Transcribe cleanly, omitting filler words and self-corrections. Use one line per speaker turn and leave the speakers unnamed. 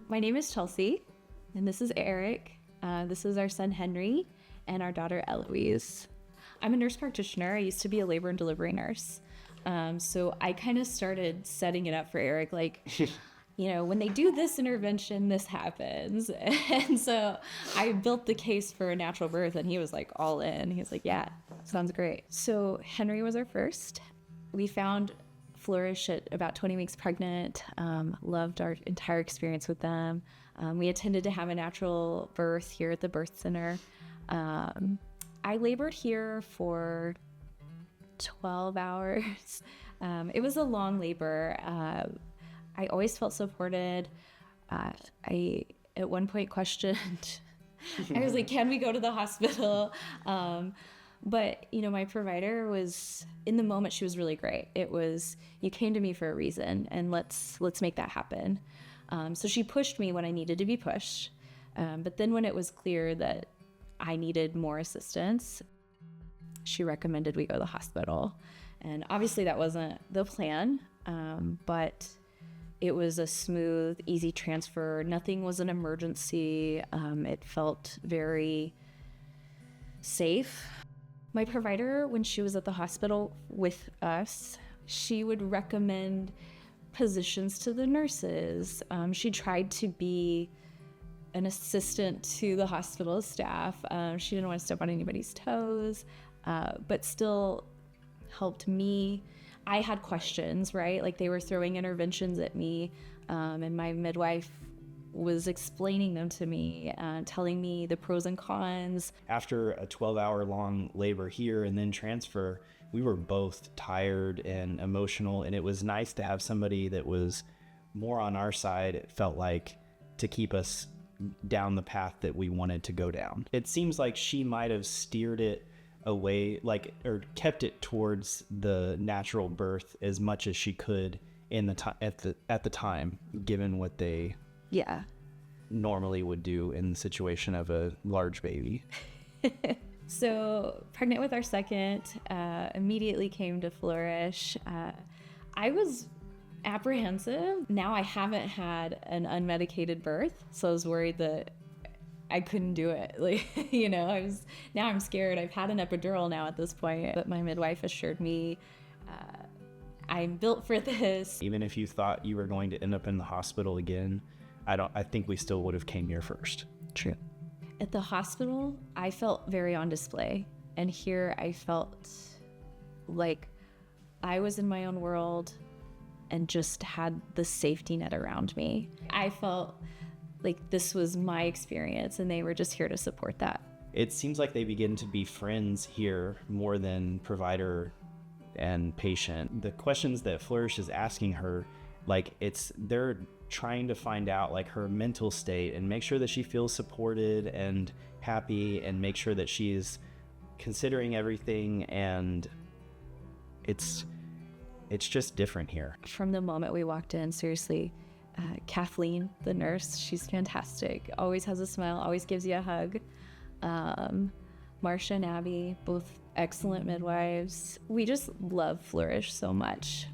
My name is Chelsea, and this is Eric. This is our son Henry and our daughter Eloise. I'm a nurse practitioner. I used to be a labor and delivery nurse. So I kind of started setting it up for Eric, like, when they do this intervention, this happens. And so I built the case for a natural birth, and he was like all in. He was like, yeah, sounds great. So Henry was our first. We found Flourish at about 20 weeks pregnant. Loved our entire experience with them. We attended to have a natural birth here at the birth center. I labored here for 12 hours. It was a long labor. I always felt supported. I at one point questioned, I was like, can we go to the hospital? But, my provider was, in the moment, she was really great. It was, you came to me for a reason, and let's make that happen. So she pushed me when I needed to be pushed. But then when it was clear that I needed more assistance, she recommended we go to the hospital. And obviously that wasn't the plan, but it was a smooth, easy transfer. Nothing was an emergency. It felt very safe. My provider, when she was at the hospital with us, she would recommend positions to the nurses. She tried to be an assistant to the hospital staff. She didn't want to step on anybody's toes, but still helped me. I had questions, right? Like they were throwing interventions at me, and my midwife was explaining them to me, telling me the pros and cons.
After a 12-hour long labor here and then transfer, we were both tired and emotional, and it was nice to have somebody that was more on our side, it felt like, to keep us down the path that we wanted to go down. It seems like she might have steered it away, or kept it towards the natural birth as much as she could in the at the time, given what they normally would do in the situation of a large baby.
So pregnant with our second, immediately came to Flourish. I was apprehensive. Now I haven't had an unmedicated birth, so I was worried that I couldn't do it. Now I'm scared. I've had an epidural now at this point, but my midwife assured me I'm built for this.
Even if you thought you were going to end up in the hospital again, I think we still would have came here first.
True. At the hospital, I felt very on display. And here I felt like I was in my own world and just had the safety net around me. I felt like this was my experience and they were just here to support that.
It seems like they begin to be friends here more than provider and patient. The questions that Flourish is asking her, they're trying to find out her mental state and make sure that she feels supported and happy and make sure that she's considering everything, and it's just different here. From
the moment we walked in, seriously, Kathleen, the nurse, she's fantastic. Always has a smile, always gives you a hug. Marcia and Abby, both excellent midwives. We just love Flourish so much.